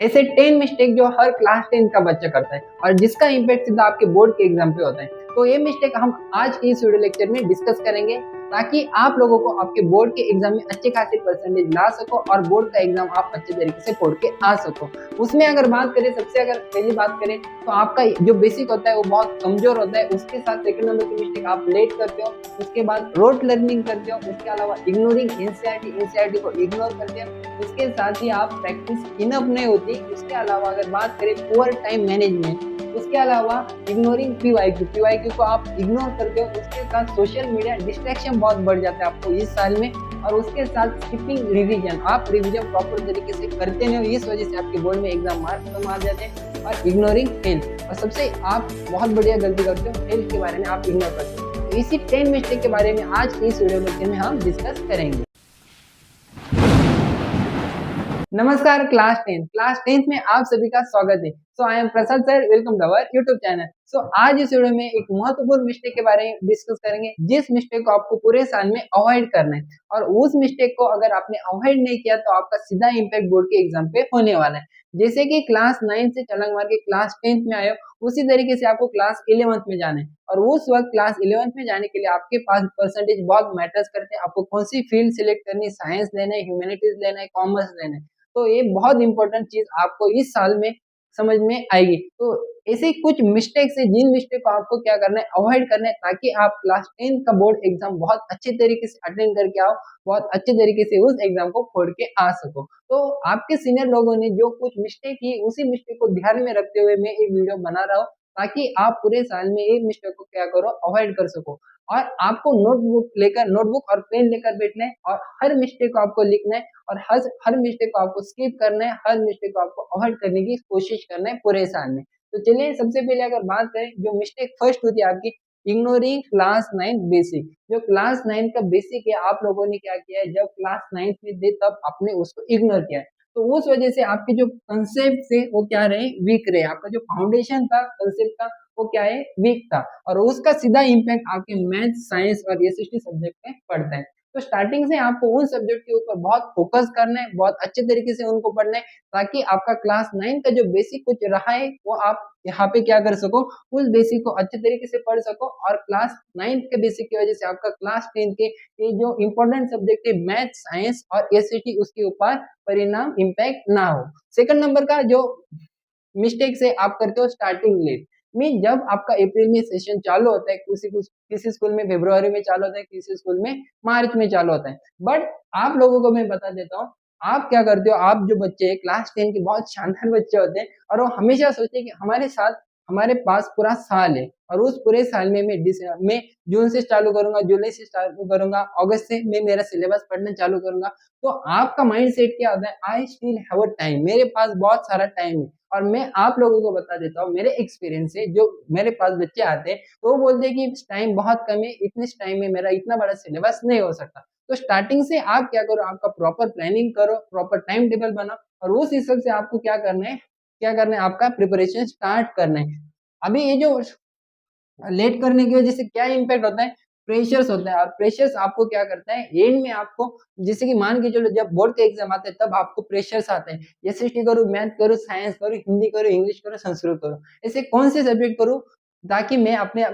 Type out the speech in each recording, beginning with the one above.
ऐसे 10 मिस्टेक जो हर क्लास 10 का बच्चा करता है और जिसका इम्पैक्ट सीधा आपके बोर्ड के एग्जाम पे होता है। तो ये मिस्टेक हम आज के इस वीडियो लेक्चर में डिस्कस करेंगे ताकि आप लोगों को आपके बोर्ड के एग्जाम में अच्छे खासे परसेंटेज ला सको और बोर्ड का एग्जाम आप अच्छे तरीके से पढ़ के आ सको। उसमें अगर बात करें, सबसे अगर पहली बात करें तो आपका जो बेसिक होता है वो बहुत कमजोर होता है। उसके साथ सेकंड नंबर की मिस्टेक आप लेट करते हो, उसके बाद रोट लर्निंग करते हो, उसके अलावा इग्नोरिंग एनसीईआरटी को इग्नोर करते हो, इसके साथ ही आप प्रैक्टिस इनफ नहीं होती। इसके अलावा अगर बात करें पुअर टाइम मैनेजमेंट, उसके अलावा इग्नोरिंग पीवाईक्यू को आप इग्नोर करते हो। उसके साथ सोशल मीडिया डिस्ट्रैक्शन बहुत बढ़ जाता है आपको इस साल में, और उसके साथ स्किपिंग रिवीजन, आप रिवीजन प्रॉपर तरीके से करते नहीं हो, इस वजह से आपके बोर्ड में एग्जाम मार्क्स कम आ जाते हैं। और इग्नोरिंग हेल्थ, और सबसे आप बहुत बढ़िया गलती करते हो, हेल्थ के बारे में आप इग्नोर करते हो। तो इसी 10 मिस्टेक के बारे में आज की इस वीडियो लेक्चर में हम डिस्कस करेंगे। नमस्कार क्लास 10th में आप सभी का स्वागत है। So I am Prasad sir, welcome to our YouTube channel. So आज इस वीडियो में एक महत्वपूर्ण मिस्टेक के बारे में डिस्कस करेंगे, जिस मिस्टेक को आपको पूरे साल में अवॉइड करना है। और उस मिस्टेक को अगर आपने अवॉइड नहीं किया तो आपका सीधा इम्पैक्ट बोर्ड के एग्जाम पे होने वाला है। जैसे कि क्लास 9 से छलांग मार के क्लास 10th में आए हो, उसी तरीके से आपको क्लास 11th में जाना है। और उस वक्त क्लास 11th में जाने के लिए आपके पास परसेंटेज बहुत मैटर्स करते हैं। आपको कौन सी फील्ड सिलेक्ट करनी है, साइंस लेना है, ह्यूमैनिटीज लेना है, कॉमर्स लेना है। तो ये बहुत इंपॉर्टेंट चीज आपको इस साल में समझ में आएगी। तो ऐसे कुछ मिस्टेक्स है, जिन मिस्टेक को आपको क्या करना है, अवॉइड करना है, ताकि आप क्लास 10 का बोर्ड एग्जाम बहुत अच्छे तरीके से अटेंड करके आओ, बहुत अच्छे तरीके से उस एग्जाम को फोड़ के आ सको। तो आपके सीनियर लोगों ने जो कुछ मिस्टेक की, उसी मिस्टेक को ध्यान में रखते हुए मैं एक वीडियो बना रहा हूँ, ताकि आप पूरे साल में एक मिस्टेक को क्या करो, अवॉइड कर सको। और आपको नोटबुक और पेन लेकर बैठना है, और हर मिस्टेक को आपको लिखना है, और हर मिस्टेक को आपको स्किप करना है, हर मिस्टेक को आपको अवॉइड करने की कोशिश करना है पूरे साल में। तो चलिए सबसे पहले अगर बात करें, जो मिस्टेक फर्स्ट होती है आपकी, इग्नोरिंग क्लास 9 बेसिक। जो क्लास 9 का बेसिक है, आप लोगों ने क्या किया है, जब क्लास 9 में थे तब आपने उसको इग्नोर किया है। तो उस वजह से आपके जो कंसेप्ट थे वो क्या रहे, वीक रहे। आपका जो फाउंडेशन था कंसेप्ट का वो क्या है, वीक था, और उसका सीधा इम्पैक्ट आपके मैथ, साइंस और एसएसटी सब्जेक्ट में पड़ता है। तो स्टार्टिंग से आपको उन सब्जेक्ट के ऊपर बहुत फोकस करना है, बहुत अच्छे तरीके से उनको पढ़ना है, ताकि आपका क्लास 9 का जो बेसिक कुछ रहा है वो आप यहाँ पे क्या कर सको, उस बेसिक को अच्छे तरीके से पढ़ सको। और क्लास 9 के बेसिक की वजह से आपका क्लास 10 के ये जो इंपॉर्टेंट सब्जेक्ट है, मैथ, साइंस और एसएसटी, उसके ऊपर परिणाम इम्पैक्ट ना हो। सेकंड नंबर का जो मिस्टेक से आप करते हो, स्टार्टिंग लेट में। जब आपका अप्रैल में सेशन चालू होता है, किसी स्कूल में फरवरी में चालू होता है, किसी स्कूल में मार्च में चालू होता है। बट आप लोगों को मैं बता देता हूँ, आप क्या करते हो, आप जो बच्चे क्लास 10 के बहुत शानदार बच्चे होते हैं, और वो हमेशा सोचते हैं कि हमारे पास पूरा साल है, और उस पूरे साल में मैं जून से चालू करूंगा, जुलाई से चालू करूंगा, अगस्त से मैं मेरा सिलेबस पढ़ना चालू करूंगा। तो आपका माइंड सेट क्या होता है, I still have a time, मेरे पास बहुत सारा टाइम है। और मैं आप लोगों को बता देता हूँ, मेरे एक्सपीरियंस से जो मेरे पास बच्चे आते हैं, तो वो बोलते हैं कि टाइम बहुत कम है, इतने टाइम में मेरा इतना बड़ा सिलेबस नहीं हो सकता। तो स्टार्टिंग से आप क्या करो, आपका प्रॉपर प्लानिंग करो, प्रॉपर टाइम टेबल बनाओ, और उस हिसाब से आपको क्या करना है, आपका प्रिपरेशन स्टार्ट करना है। अभी ये जो लेट करने की वजह से क्या इम्पैक्ट होता है, प्रेशर्स होता है। और प्रेशर्स आपको क्या करता है, एंड में आपको, जैसे कि मान के चलो जब बोर्ड के एग्जाम आते हैं तब आपको प्रेशर्स आते हैं, एसएसटी करो, मैथ करो, साइंस करो, हिंदी करो, इंग्लिश करो, संस्कृत करो, ऐसे कौन से सब्जेक्ट करूँ ताकि मैं अपने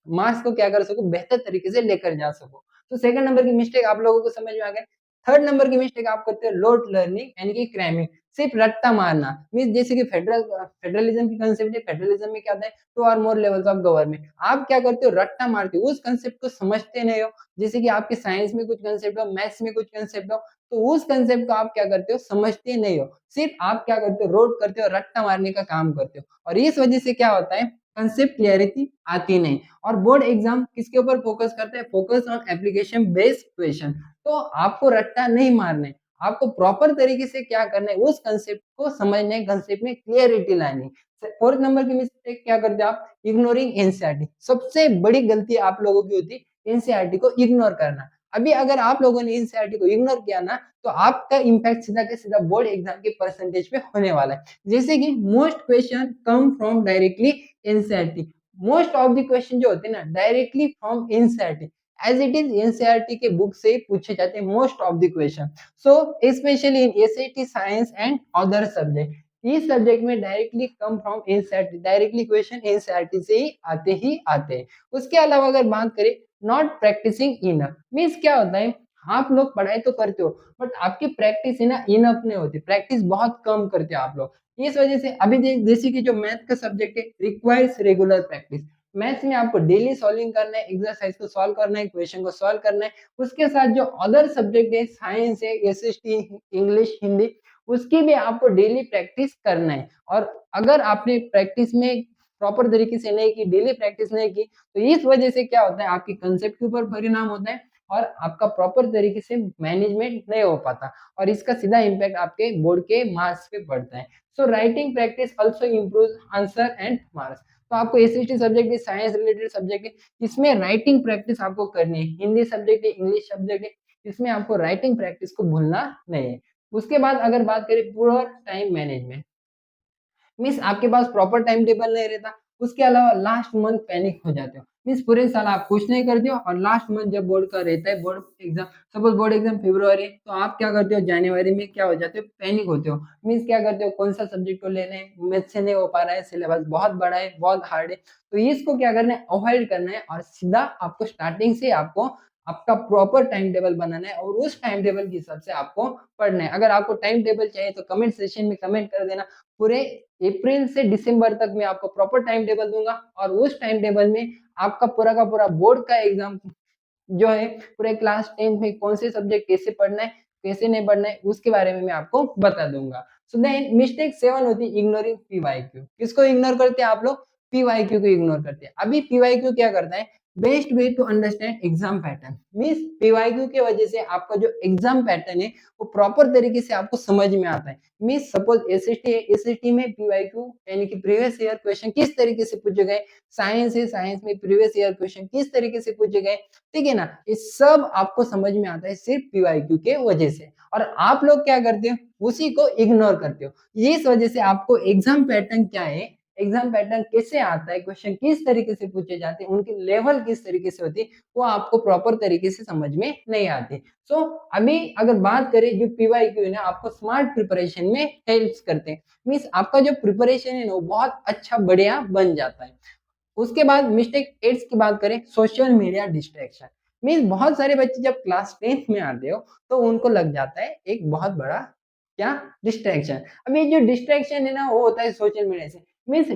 मार्क्स को क्या कर सकूं, बेहतर तरीके से लेकर जा सकूं। तो सेकंड नंबर की मिस्टेक आप लोगों को समझ में आ गया। थर्ड नंबर की मिस्टेक आप करते हो, लोड लर्निंग यानी कि क्रैमिंग, सिर्फ रट्टा मारना। मीन जैसे कि फेडरलिज्म की कंसेप्ट है, फेडरलिज्म में क्या होता है, 2 और मोर लेवल्स ऑफ गवर्नमेंट। आप क्या करते हो, रट्टा मारते हो, उस कंसेप्ट को समझते नहीं हो। जैसे कि आपके साइंस में कुछ कंसेप्ट हो, मैथ्स में कुछ कंसेप्ट हो, तो उस कंसेप्ट को आप क्या करते हो, समझते नहीं हो। सिर्फ आप क्या करते हो, रोड करते हो, रट्टा मारने का काम करते हो, और इस वजह से क्या होता है, कंसेप्ट क्लियरिटी आती नहीं। और बोर्ड एग्जाम किसके ऊपर फोकस करता है, focus on application based question. तो आपको रट्टा नहीं मारना है, आपको प्रॉपर तरीके से क्या करना है, उस कंसेप्ट को समझना है, कंसेप्ट में क्लियरिटी लानी है। फोर्थ नंबर की मिस्टेक क्या करते हो आप, इग्नोरिंग एनसीईआरटी। सबसे बड़ी गलती आप लोगों की होती है एनसीईआरटी को इग्नोर करना। अभी अगर आप लोगों ने एनसीईआरटी को इग्नोर किया ना, तो आपका इंपैक्ट सीधा के सीधा बोर्ड एग्जाम के परसेंटेज पे होने वाला है। जैसे कि most question come from directly NCERT. Most of the question जो होते हैं ना, directly from NCERT, as it is NCERT के बुक से पूछे जाते हैं most of the question. So specially in SAT, science and other subject, इस सब्जेक्ट में directly come from NCERT, directly question NCERT से ही आते हैं। उसके अलावा अगर बात करें नॉट प्रैक्टिसिंग इनफ, मीन्स क्या होता है, आप लोग पढ़ाई तो करते हो बट आपकी प्रैक्टिस है ना इनफ नहीं होती, प्रैक्टिस बहुत कम करते हो आप लोग। इस वजह से अभी जैसे कि जो मैथ का सब्जेक्ट है रिक्वायर्स रेगुलर प्रैक्टिस। मैथ्स में आपको डेली सॉल्विंग करना है, एक्सरसाइज को सॉल्व करना है, क्वेश्चन को सॉल्व करना है। उसके साथ जो अदर सब्जेक्ट है साइंस है, एसएसटी, इंग्लिश, हिंदी, उसकी भी आपको डेली प्रैक्टिस करना है। और अगर आपने प्रैक्टिस में प्रॉपर तरीके से नहीं की, डेली प्रैक्टिस नहीं की, तो इस वजह से क्या होता है आपके कंसेप्ट के ऊपर परिणाम होता है और आपका प्रॉपर तरीके से मैनेजमेंट नहीं हो पाता और इसका सीधा इम्पैक्ट आपके बोर्ड के मार्क्स पे पड़ता है। So writing practice also improves answer and marks. तो आपको एसएसटी सब्जेक्ट है, साइंस रिलेटेड सब्जेक्ट है, इसमें राइटिंग प्रैक्टिस आपको करनी है। हिंदी सब्जेक्ट है, इंग्लिश सब्जेक्ट है, इसमें आपको राइटिंग प्रैक्टिस को भूलना नहीं है। उसके बाद अगर बात करें पुअर टाइम मैनेजमेंट, मीन्स आपके पास प्रॉपर टाइम टेबल नहीं रहता। उसके अलावा लास्ट मंथ पैनिक हो जाते हो, मीन्स पूरे साल आप कुछ नहीं करते हो और लास्ट मंथ जब बोर्ड का रहता है, board exam, suppose board exam फरवरी है, तो आप क्या करते हो जनवरी में क्या हो जाते हो, पैनिक होते हो। मीन्स क्या करते हो, कौन सा सब्जेक्ट को लेना है, मैथ से नहीं हो पा रहा है, सिलेबस बहुत बड़ा है, बहुत हार्ड है, तो इसको क्या करना है, अवॉइड करना है और सीधा आपको स्टार्टिंग से आपको आपका प्रॉपर टाइम टेबल बनाना है और उस टाइम टेबल के हिसाब से आपको पढ़ना है। अगर आपको टाइम टेबल चाहिए तो कमेंट सेक्शन में कमेंट कर देना। पूरे अप्रैल से दिसंबर तक मैं आपको प्रॉपर टाइम टेबल दूंगा और उस टाइम टेबल में आपका पूरा का पूरा बोर्ड का एग्जाम जो है, पूरे क्लास 10 में कौन से सब्जेक्ट कैसे पढ़ना है, कैसे नहीं पढ़ना है, उसके बारे में मैं आपको बता दूंगा। सो देन मिस्टेक 7 होती है इग्नोरिंग पीवाईक्यू। किसको इग्नोर करते हैं आप लोग, पीवाईक्यू को इग्नोर करते हैं। अभी पीवाईक्यू क्या करता है, best way to understand exam pattern, means PYQ की वजह से आपका जो एग्जाम पैटर्न है वो प्रॉपर तरीके से आपको समझ में आता है। मींस सपोज एसएसटी है, एसएसटी में पीवाईक्यू यानी कि प्रीवियस ईयर क्वेश्चन किस तरीके से पूछे गए, साइंस है, साइंस में प्रीवियस ईयर क्वेश्चन किस तरीके से पूछे गए, ठीक है ना, ये सब आपको समझ में आता है सिर्फ पीवाईक्यू के वजह से। और आप लोग क्या करते हो, उसी को इग्नोर करते हो। इस वजह से आपको एग्जाम पैटर्न क्या है, एग्जाम पैटर्न कैसे आता है, क्वेश्चन किस तरीके से पूछे जाते हैं, उनकी लेवल किस तरीके से होती है, वो आपको प्रॉपर तरीके से समझ में नहीं आती। सो अभी अगर बात करें जो पीवाईक्यू है ना, आपको स्मार्ट प्रिपरेशन में हेल्प करते हैं। मीन्स आपका जो प्रिपरेशन है ना वो बहुत अच्छा बढ़िया बन जाता है। उसके बाद मिस्टेक 8 की बात करें, सोशल मीडिया डिस्ट्रैक्शन। मीन्स बहुत सारे बच्चे जब क्लास 10th में आते हो तो उनको लग जाता है एक बहुत बड़ा क्या, डिस्ट्रैक्शन। अब ये जो डिस्ट्रैक्शन है ना वो होता है सोशल मीडिया से। मीन्स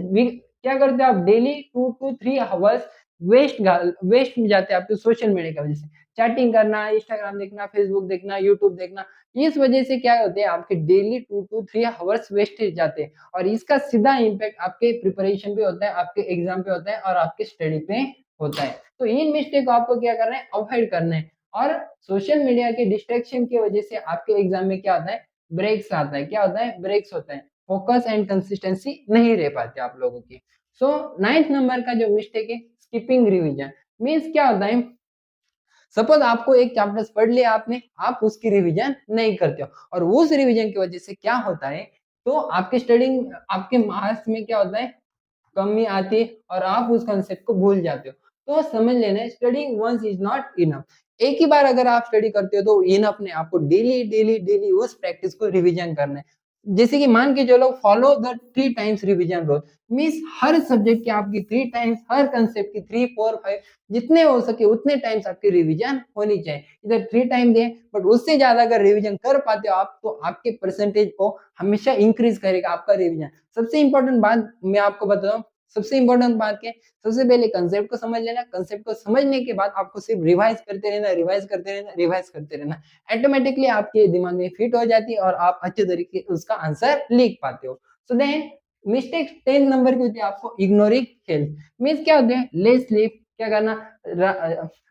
क्या करते हो आप, डेली 2 to 3 आवर्स वेस्ट में जाते हैं आपके सोशल मीडिया की वजह से। चैटिंग करना, इंस्टाग्राम देखना, फेसबुक देखना, यूट्यूब देखना, इस वजह से क्या होते हैं आपके डेली 2 to 3 आवर्स वेस्ट जाते हैं और इसका सीधा इम्पैक्ट आपके प्रिपरेशन पे होता है, आपके एग्जाम पे होता है और आपके स्टडी पे होता है। तो इन मिस्टेक को आपको क्या करना है, अवॉइड करना है। और सोशल मीडिया के डिस्ट्रैक्शन की वजह से आपके एग्जाम में क्या होता है, ब्रेक्स आता है। क्या होता है, ब्रेक्स होता है, फोकस एंड कंसिस्टेंसी नहीं रह पाती आप लोगों की। सो 9th नंबर का जो मिस्टेक है, स्किपिंग रिवीजन। मीन्स क्या होता है, सपोज आपको एक चैप्टर्स पढ़ लिया आपने, आप उसकी रिवीजन नहीं करते हो और उस रिवीजन की वजह से क्या होता है, तो आपके स्टडिंग, आपके मार्क्स में क्या होता है, कमी आती है और आप उस कांसेप्ट को भूल जाते हो। तो समझ लेना, studying once is not enough. एक ही बार अगर आप स्टडी करते हो तो इनफ नहीं, आपको डेली डेली डेली उस प्रैक्टिस को रिवीजन करना है। जैसे कि मान के चलो, follow the 3 times revision rule. Means her subject की आपकी 3 टाइम्स, हर कांसेप्ट की 3 4 5 जितने हो सके उतने टाइम्स आपकी रिवीजन होनी चाहिए। इधर 3 टाइम दें बट उससे ज्यादा अगर रिवीजन कर पाते हो आप तो आपके परसेंटेज को हमेशा इंक्रीज करेगा आपका रिवीजन। सबसे इंपॉर्टेंट बात मैं आपको बता दूं, सबसे इंपॉर्टेंट बात क्या है, सबसे पहले कंसेप्ट को समझ लेना। कंसेप्ट को समझने के बाद आपको सिर्फ रिवाइज करते रहना, रिवाइज करते रहना, रिवाइज करते रहना। ऑटोमेटिकली आपके दिमाग में फिट हो जाती है और आप अच्छे तरीके से उसका आंसर लिख पाते हो। सो देन मिस्टेक 10 नंबर की होती है आपको इग्नोरिंग हेल्थ। मीन्स क्या होते हैं, लेस स्लीप, क्या करना,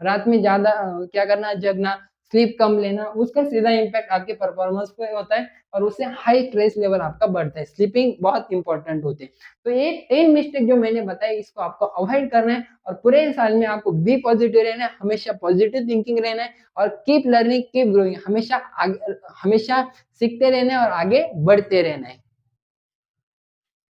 रात में ज्यादा क्या करना, जगना, स्लीप कम लेना, उसका सीधा इम्पैक्ट आपके परफॉर्मेंस पे होता है और उससे हाई स्ट्रेस लेवल आपका बढ़ता है। स्लीपिंग बहुत इंपॉर्टेंट होती है। तो ये 10 मिस्टेक जो मैंने बताई इसको आपको अवॉइड करना है और पूरे साल में आपको बी पॉजिटिव रहना है, हमेशा पॉजिटिव थिंकिंग रहना है और कीप लर्निंग, कीप ग्रोइंग, हमेशा सीखते रहना है और आगे बढ़ते रहना है।